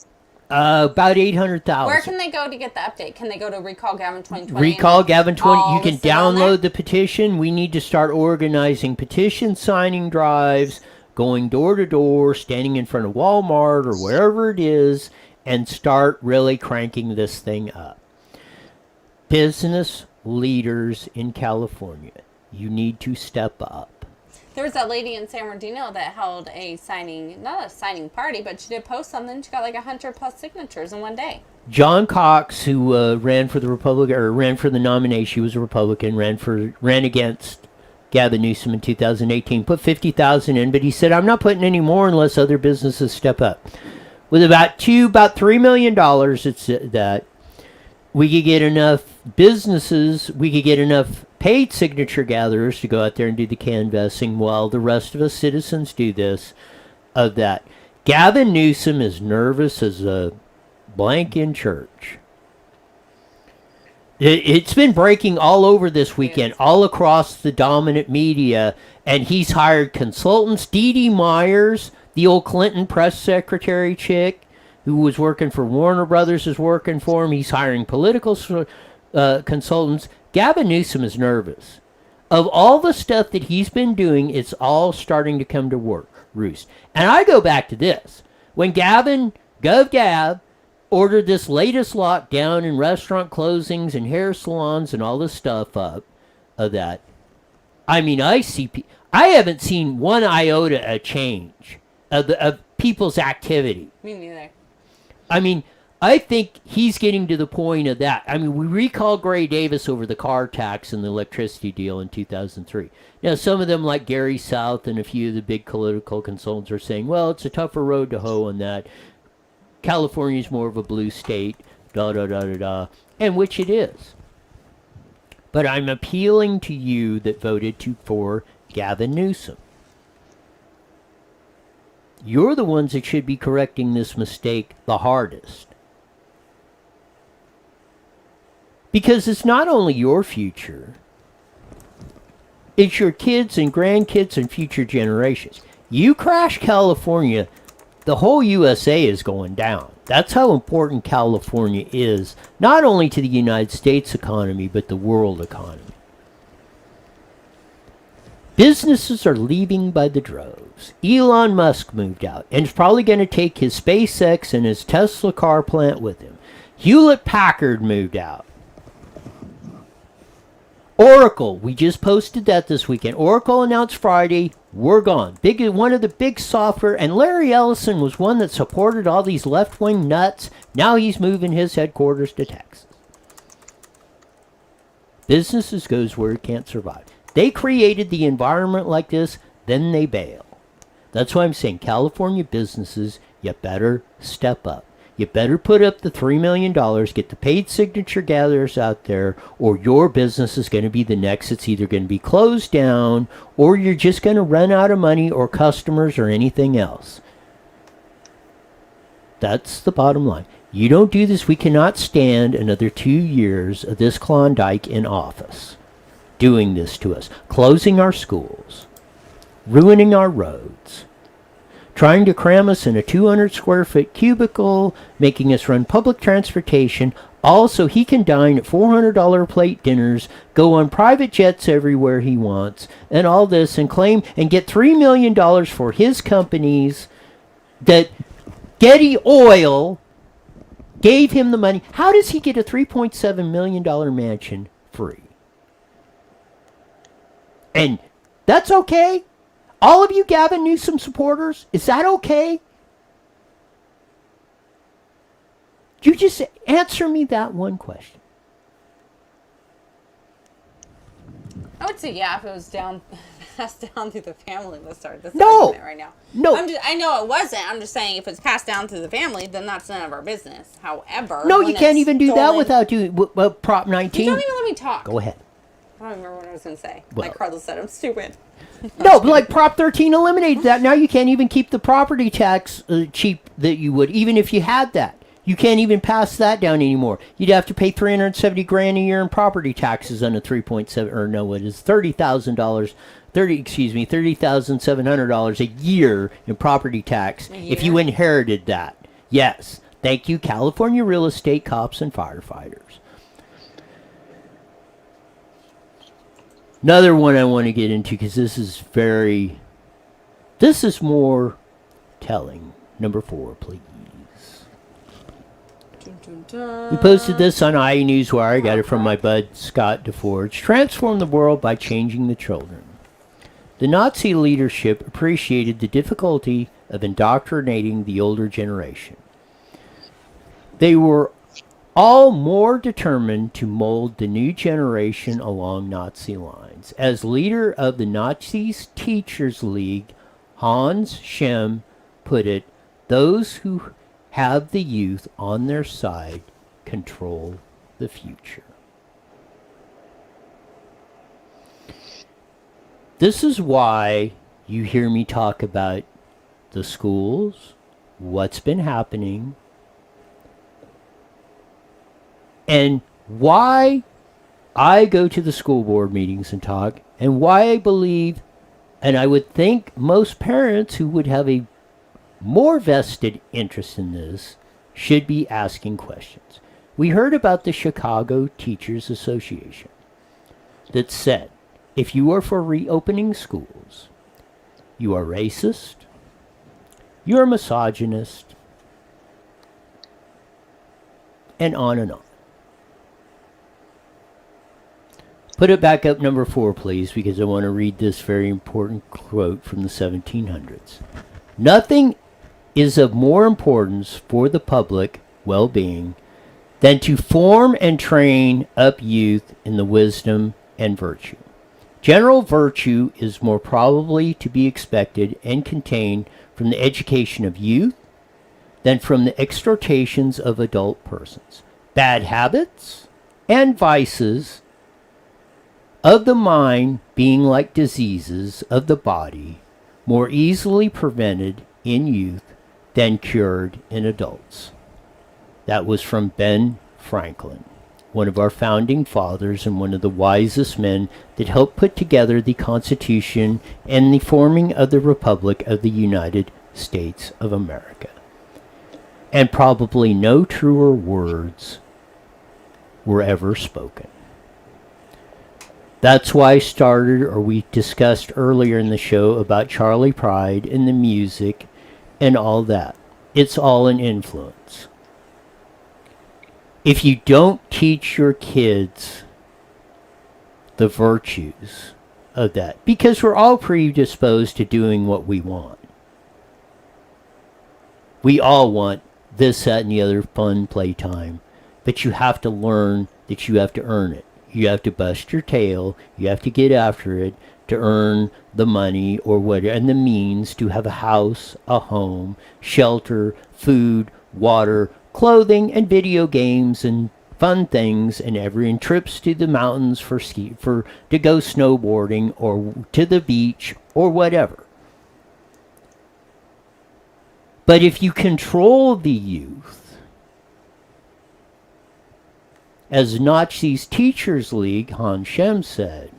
[SPEAKER 1] About 800,000.
[SPEAKER 2] Where can they go to get the update? Can they go to Recall Gavin 2020?
[SPEAKER 1] Recall Gavin 20. You can download the petition. We need to start organizing petition signing drives, going door to door, standing in front of Walmart or wherever it is, and start really cranking this thing up. Business leaders in California, you need to step up.
[SPEAKER 2] There was that lady in San Bernardino that held a signing, not a signing party, but she did post something. She got like 100 plus signatures in one day.
[SPEAKER 1] John Cox, who ran for the nomination, she was a Republican, ran against Gavin Newsom in 2018, put 50,000 in, but he said, I'm not putting any more unless other businesses step up. With about $3 million, it's that we could get enough businesses, we could get enough paid signature gatherers to go out there and do the canvassing while the rest of us citizens do this, of that. Gavin Newsom is nervous as a blank in church. It's been breaking all over this weekend, all across the dominant media, and he's hired consultants. Dee Dee Myers, the old Clinton press secretary chick who was working for Warner Brothers, is working for him. He's hiring political consultants. Gavin Newsom is nervous. Of all the stuff that he's been doing, it's all starting to come to roost. And I go back to this. When Gov ordered this latest lockdown and restaurant closings and hair salons and all this stuff up of that. I mean, I haven't seen one iota of change of people's activity.
[SPEAKER 2] Me neither.
[SPEAKER 1] I mean, I think he's getting to the point of that. I mean, we recall Gray Davis over the car tax and the electricity deal in 2003. Now, some of them, like Gary South and a few of the big political consultants, are saying, well, it's a tougher road to hoe on that. California's more of a blue state, da-da-da-da-da, and which it is. But I'm appealing to you that voted for Gavin Newsom. You're the ones that should be correcting this mistake the hardest. Because it's not only your future, it's your kids and grandkids and future generations. You crash California, the whole USA is going down. That's how important California is, not only to the United States economy, but the world economy. Businesses are leaving by the droves. Elon Musk moved out and is probably going to take his SpaceX and his Tesla car plant with him. Hewlett-Packard moved out. Oracle, we just posted that this weekend. Oracle announced Friday, we're gone. One of the big software, and Larry Ellison was one that supported all these left-wing nuts. Now he's moving his headquarters to Texas. Businesses goes where it can't survive. They created the environment like this, then they bail. That's why I'm saying, California businesses, you better step up. You better put up the $3 million, get the paid signature gatherers out there, or your business is going to be the next. It's either going to be closed down, or you're just going to run out of money or customers or anything else. That's the bottom line. You don't do this, we cannot stand another 2 years of this Klondike in office doing this to us, closing our schools, ruining our roads, trying to cram us in a 200 square foot cubicle, making us run public transportation. Also, he can dine at $400 plate dinners, go on private jets everywhere he wants, and all this, and claim and get $3 million for his companies that Getty Oil gave him the money. How does he get a $3.7 million mansion free? And that's okay? All of you Gavin Newsom supporters, is that okay? You just answer me that one question.
[SPEAKER 2] I would say yeah if it was passed down through the family. Let's start this
[SPEAKER 1] No.
[SPEAKER 2] argument right now.
[SPEAKER 1] No.
[SPEAKER 2] I know it wasn't. I'm just saying if it's passed down through the family, then that's none of our business. However,
[SPEAKER 1] No,
[SPEAKER 2] when
[SPEAKER 1] you can't
[SPEAKER 2] it's
[SPEAKER 1] even do that
[SPEAKER 2] stolen-
[SPEAKER 1] without doing Prop 19.
[SPEAKER 2] You don't even let me talk.
[SPEAKER 1] Go ahead.
[SPEAKER 2] I don't remember what I was going to say.
[SPEAKER 1] Well-
[SPEAKER 2] Like Carlos said, I'm stupid.
[SPEAKER 1] No, but like Prop 13 eliminated that. Now you can't even keep the property tax cheap that you would, even if you had that. You can't even pass that down anymore. You'd have to pay $370,000 a year in property taxes on a $30,700 $30,700 a year in property tax if you inherited that. Yes. Thank you, California real estate cops and firefighters. Another one I want to get into because this is more telling. Number 4, please. We posted this on Newswire. I got it from my bud Scott DeForge. Transform the world by changing the children. The Nazi leadership appreciated the difficulty of indoctrinating the older generation. They were all more determined to mold the new generation along Nazi lines. As leader of the Nazis Teachers League, Hans Schem put it, those who have the youth on their side control the future. This is why you hear me talk about the schools, what's been happening, and why I go to the school board meetings and talk, and why I believe, and I would think most parents who would have a more vested interest in this should be asking questions. We heard about the Chicago Teachers Association that said, if you are for reopening schools, you are racist, you're a misogynist, and on and on. Put it back up number 4, please, because I want to read this very important quote from the 1700s. Nothing is of more importance for the public well-being than to form and train up youth in the wisdom and virtue. General virtue is more probably to be expected and contained from the education of youth than from the exhortations of adult persons. Bad habits and vices of the mind being like diseases of the body, more easily prevented in youth than cured in adults. That was from Ben Franklin, one of our founding fathers and one of the wisest men that helped put together the Constitution and the forming of the Republic of the United States of America. And probably no truer words were ever spoken. That's why I started, or we discussed earlier in the show, about Charlie Pride and the music and all that. It's all an influence. If you don't teach your kids the virtues of that, because we're all predisposed to doing what we want. We all want this, that, and the other fun playtime, but you have to learn that you have to earn it. You have to bust your tail. You have to get after it to earn the money or whatever, and the means to have a house, a home, shelter, food, water, clothing, and video games and fun things, and trips to the mountains to go snowboarding or to the beach or whatever. But if you control the youth, as Nazi's Teachers League, Hans Shem said,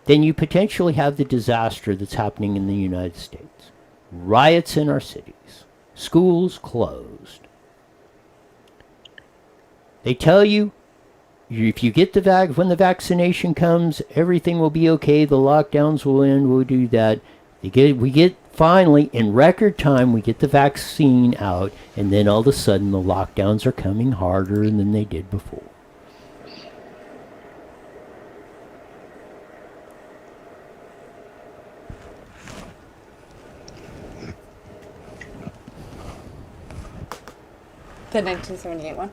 [SPEAKER 1] then you potentially have the disaster that's happening in the United States. Riots in our cities. Schools closed. They tell you, if you get when the vaccination comes, everything will be okay, the lockdowns will end, we'll do that. Finally, in record time, we get the vaccine out, and then all of a sudden the lockdowns are coming harder than they did before.
[SPEAKER 2] The 1978 one?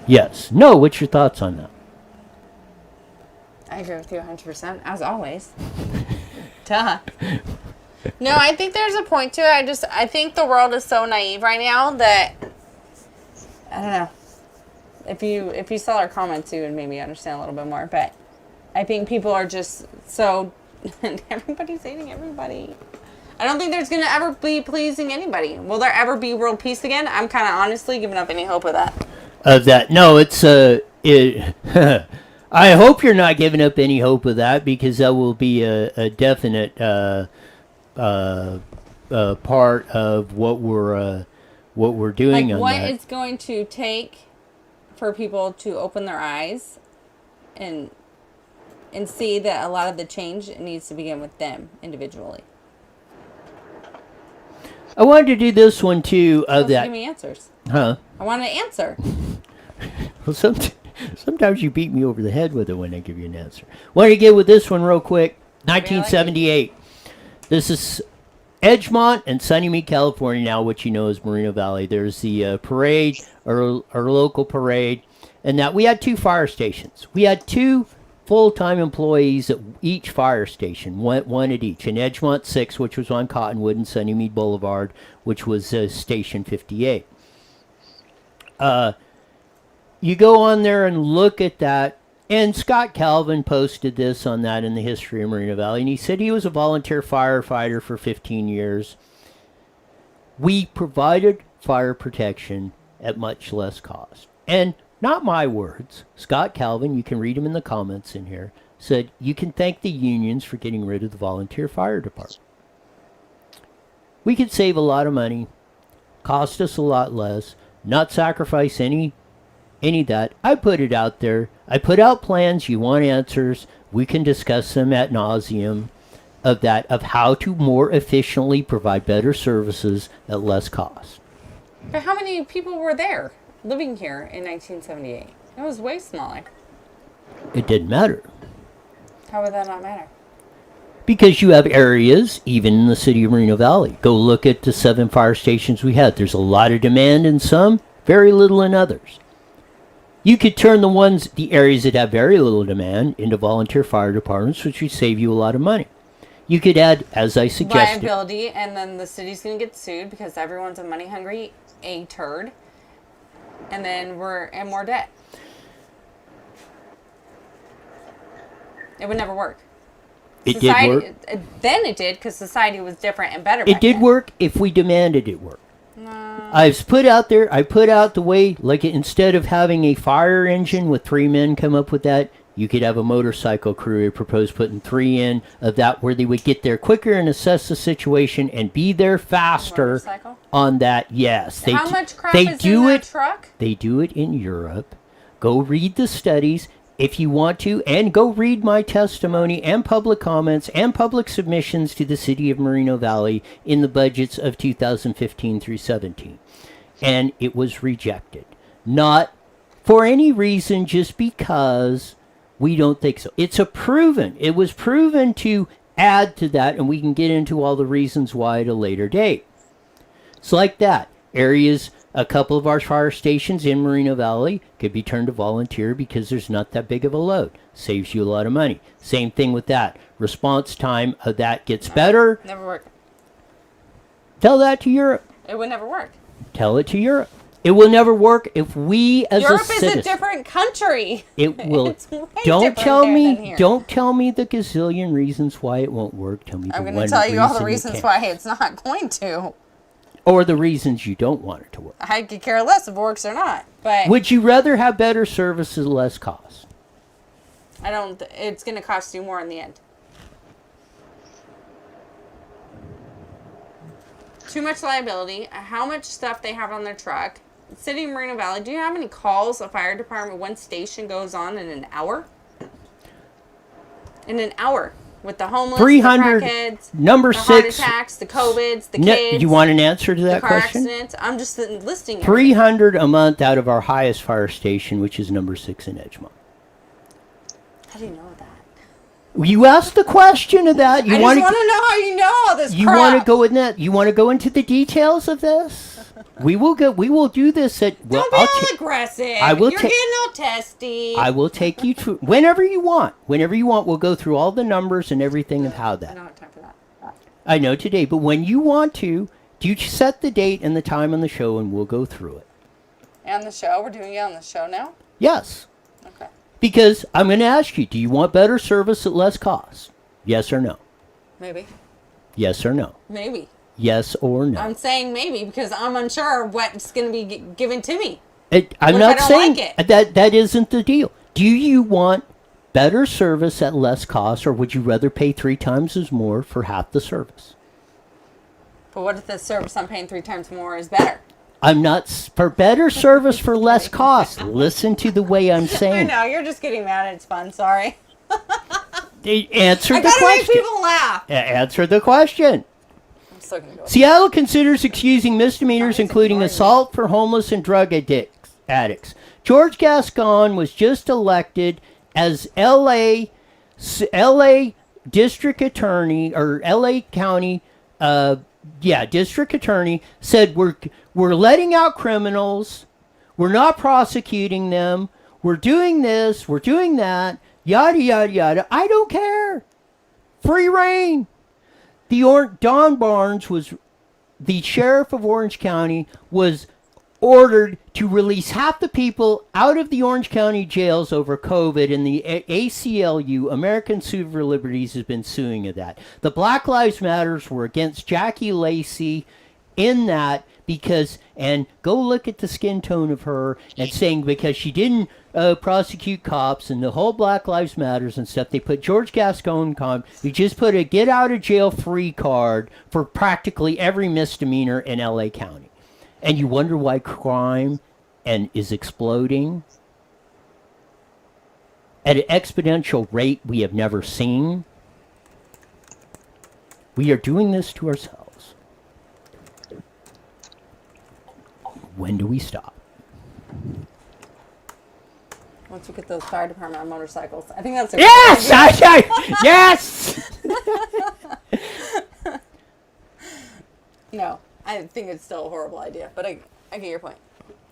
[SPEAKER 1] Yes. No, what's your thoughts on that?
[SPEAKER 2] I agree with you 100%, as always. Duh. No, I think there's a point to it. I think the world is so naive right now that, I don't know. If you saw our comments, you would maybe understand a little bit more. But I think people are just so, everybody's hating everybody. I don't think there's going to ever be pleasing anybody. Will there ever be world peace again? I'm kind of honestly giving up any hope of that.
[SPEAKER 1] No, it's, I hope you're not giving up any hope of that, because that will be a definite, part of what we're doing.
[SPEAKER 2] Like
[SPEAKER 1] on
[SPEAKER 2] what
[SPEAKER 1] that.
[SPEAKER 2] It's going to take for people to open their eyes and see that a lot of the change needs to begin with them individually.
[SPEAKER 1] I wanted to do this one too.
[SPEAKER 2] Give me answers.
[SPEAKER 1] Huh?
[SPEAKER 2] I want an answer.
[SPEAKER 1] Well, sometimes you beat me over the head with it when I give you an answer. Want to get with this one real quick? 1978. This is Edgemont and Sunnymead, California, now what you know as Moreno Valley. There's the parade, our local parade, and that we had 2 fire stations. We had 2 full-time employees at each fire station, one at each. In Edgemont 6, which was on Cottonwood, and Sunnymead Boulevard, which was Station 58. You go on there and look at that. And Scott Calvin posted this on that in the history of Moreno Valley. And he said he was a volunteer firefighter for 15 years. We provided fire protection at much less cost. And not my words. Scott Calvin, you can read him in the comments in here, said you can thank the unions for getting rid of the volunteer fire department. We could save a lot of money, cost us a lot less, not sacrifice any of that. I put it out there. I put out plans. You want answers, we can discuss them ad nauseum of how to more efficiently provide better services at less cost.
[SPEAKER 2] But how many people were there living here in 1978? It was way smaller.
[SPEAKER 1] It didn't matter.
[SPEAKER 2] How would that not matter?
[SPEAKER 1] Because you have areas, even in the city of Moreno Valley. Go look at the 7 fire stations we had. There's a lot of demand in some, very little in others. You could turn the areas that have very little demand into volunteer fire departments, which would save you a lot of money. You could add, as I suggested,
[SPEAKER 2] liability, and then the city's going to get sued because everyone's a money hungry turd, and then we're in more debt. It would never work.
[SPEAKER 1] It did work.
[SPEAKER 2] Then it did because society was different and better.
[SPEAKER 1] It did work if we demanded it work. I put out the way, like instead of having a fire engine with 3 men come up with that, you could have a motorcycle crew. I proposed putting 3 in of that where they would get there quicker and assess the situation and be there faster on that. Yes.
[SPEAKER 2] How much crap is in that truck?
[SPEAKER 1] They do it in Europe. Go read the studies if you want to, and go read my testimony and public comments and public submissions to the city of Moreno Valley in the budgets of 2015 through 17. And it was rejected. Not for any reason, just because we don't think so. It was proven to add to that, and we can get into all the reasons why at a later date. It's like that. Areas, a couple of our fire stations in Moreno Valley could be turned to volunteer because there's not that big of a load. Saves you a lot of money. Same thing with that. Response time of that gets better.
[SPEAKER 2] Never work.
[SPEAKER 1] Tell that to Europe.
[SPEAKER 2] It would never work.
[SPEAKER 1] Tell it to Europe. It will never work if we as
[SPEAKER 2] Europe
[SPEAKER 1] a citizen...
[SPEAKER 2] is a different country.
[SPEAKER 1] It will.
[SPEAKER 2] It's way
[SPEAKER 1] Don't tell
[SPEAKER 2] different
[SPEAKER 1] me.
[SPEAKER 2] than here.
[SPEAKER 1] Don't tell me the gazillion reasons why it won't work. Tell me.
[SPEAKER 2] I'm
[SPEAKER 1] going
[SPEAKER 2] to tell you all the reasons why it's not going to.
[SPEAKER 1] Or the reasons you don't want it to work.
[SPEAKER 2] I could care less if it works or not. But
[SPEAKER 1] would you rather have better service at less cost?
[SPEAKER 2] I don't. It's going to cost you more in the end. Too much liability. How much stuff they have on their truck. City of Moreno Valley. Do you know how many calls a fire department, one station goes on in an hour? In an hour. With the homeless,
[SPEAKER 1] 300,
[SPEAKER 2] the crackheads,
[SPEAKER 1] number
[SPEAKER 2] the
[SPEAKER 1] 6,
[SPEAKER 2] heart attacks, the COVIDs, the kids.
[SPEAKER 1] You want an answer to that
[SPEAKER 2] the car
[SPEAKER 1] question?
[SPEAKER 2] accidents. I'm just listing
[SPEAKER 1] 300 a month out of our highest fire station, which is number 6 in Edgemont.
[SPEAKER 2] How do you know that?
[SPEAKER 1] You asked the question of that.
[SPEAKER 2] I just want to know how you know all this crap.
[SPEAKER 1] You want to go in that? You want to go into the details of this? We will go. We will do this at. Well,
[SPEAKER 2] Don't be all aggressive.
[SPEAKER 1] I will.
[SPEAKER 2] You're getting all testy.
[SPEAKER 1] I will take you to whenever you want. Whenever you want, we'll go through all the numbers and everything of how that.
[SPEAKER 2] I don't have time for that.
[SPEAKER 1] I know today, but when you want to, you set the date and the time on the show, and we'll go through it.
[SPEAKER 2] And the show? We're doing it on the show now?
[SPEAKER 1] Yes.
[SPEAKER 2] Okay.
[SPEAKER 1] Because I'm going to ask you, do you want better service at less cost? Yes or no?
[SPEAKER 2] Maybe.
[SPEAKER 1] Yes or no?
[SPEAKER 2] Maybe.
[SPEAKER 1] Yes or no?
[SPEAKER 2] I'm saying maybe because I'm unsure what's going to be given to me.
[SPEAKER 1] I'm not saying
[SPEAKER 2] like
[SPEAKER 1] that isn't the deal. Do you want better service at less cost, or would you rather pay 3 times as more for half the service?
[SPEAKER 2] But what if the service I'm paying 3 times more is better?
[SPEAKER 1] I'm not for better service for less cost. Listen to the way I'm saying.
[SPEAKER 2] I know, you're just getting mad. It's fun. Sorry.
[SPEAKER 1] Answer the question.
[SPEAKER 2] I gotta make people laugh.
[SPEAKER 1] Answer the question.
[SPEAKER 2] I'm still gonna go.
[SPEAKER 1] Seattle considers excusing misdemeanors, including assault for homeless and drug addicts. George Gascon was just elected as LA District Attorney, or LA County, District Attorney, said we're letting out criminals, we're not prosecuting them, we're doing this, we're doing that, yada yada yada. I don't care. Free reign. Don Barnes was the sheriff of Orange County, was ordered to release half the people out of the Orange County jails over COVID, and the ACLU, American Civil Liberties, has been suing of that. The Black Lives Matters were against Jackie Lacey in that because, and go look at the skin tone of her, and saying because she didn't prosecute cops and the whole Black Lives Matters and stuff, they put George Gascon who just put a get out of jail free card for practically every misdemeanor in LA County. And you wonder why crime is exploding at an exponential rate we have never seen. We are doing this to ourselves. when do we stop?
[SPEAKER 2] Once we get those fire department on motorcycles. I think that's a
[SPEAKER 1] Yes! Yes!
[SPEAKER 2] No, I think it's still a horrible idea, but I get your point.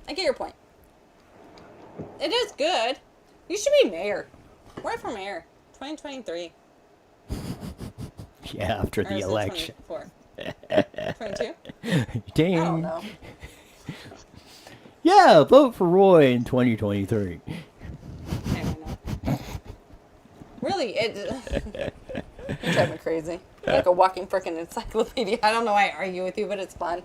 [SPEAKER 2] I get your point. It is good. You should be mayor. Why for mayor? 2023.
[SPEAKER 1] Yeah, after the election.
[SPEAKER 2] 22?
[SPEAKER 1] Dang.
[SPEAKER 2] I don't know.
[SPEAKER 1] Yeah, vote for Roy in 2023.
[SPEAKER 2] I don't know. Really, you drive me crazy. Like a walking frickin' encyclopedia. I don't know why I argue with you, but it's fun.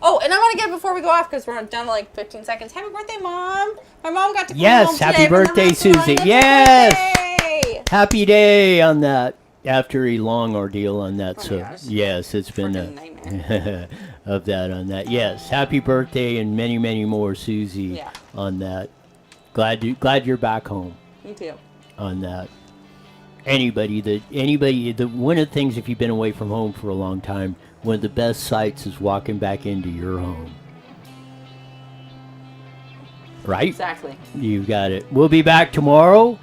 [SPEAKER 2] Oh, and I want to get before we go off because we're down to like 15 seconds. Happy birthday, Mom! My mom got to come home
[SPEAKER 1] happy
[SPEAKER 2] today
[SPEAKER 1] birthday,
[SPEAKER 2] from the hospital.
[SPEAKER 1] Susie. Yes,
[SPEAKER 2] Birthday!
[SPEAKER 1] happy day on that. After a long ordeal on that,
[SPEAKER 2] Oh my gosh.
[SPEAKER 1] yes, it's been a
[SPEAKER 2] nightmare.
[SPEAKER 1] of that on that. Yes, happy birthday and many, many more, Susie.
[SPEAKER 2] Yeah.
[SPEAKER 1] On that. Glad you're back home.
[SPEAKER 2] Me too.
[SPEAKER 1] On that. Anybody, one of the things, if you've been away from home for a long time, one of the best sights is walking back into your home. Right?
[SPEAKER 2] Exactly.
[SPEAKER 1] You got it. We'll be back tomorrow,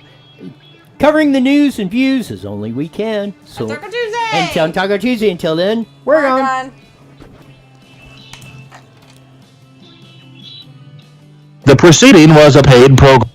[SPEAKER 1] covering the news and views as only we can. So,
[SPEAKER 2] Taco Tuesday!
[SPEAKER 1] On Taco Tuesday. Until then, we're gone.
[SPEAKER 9] The proceeding was a paid program.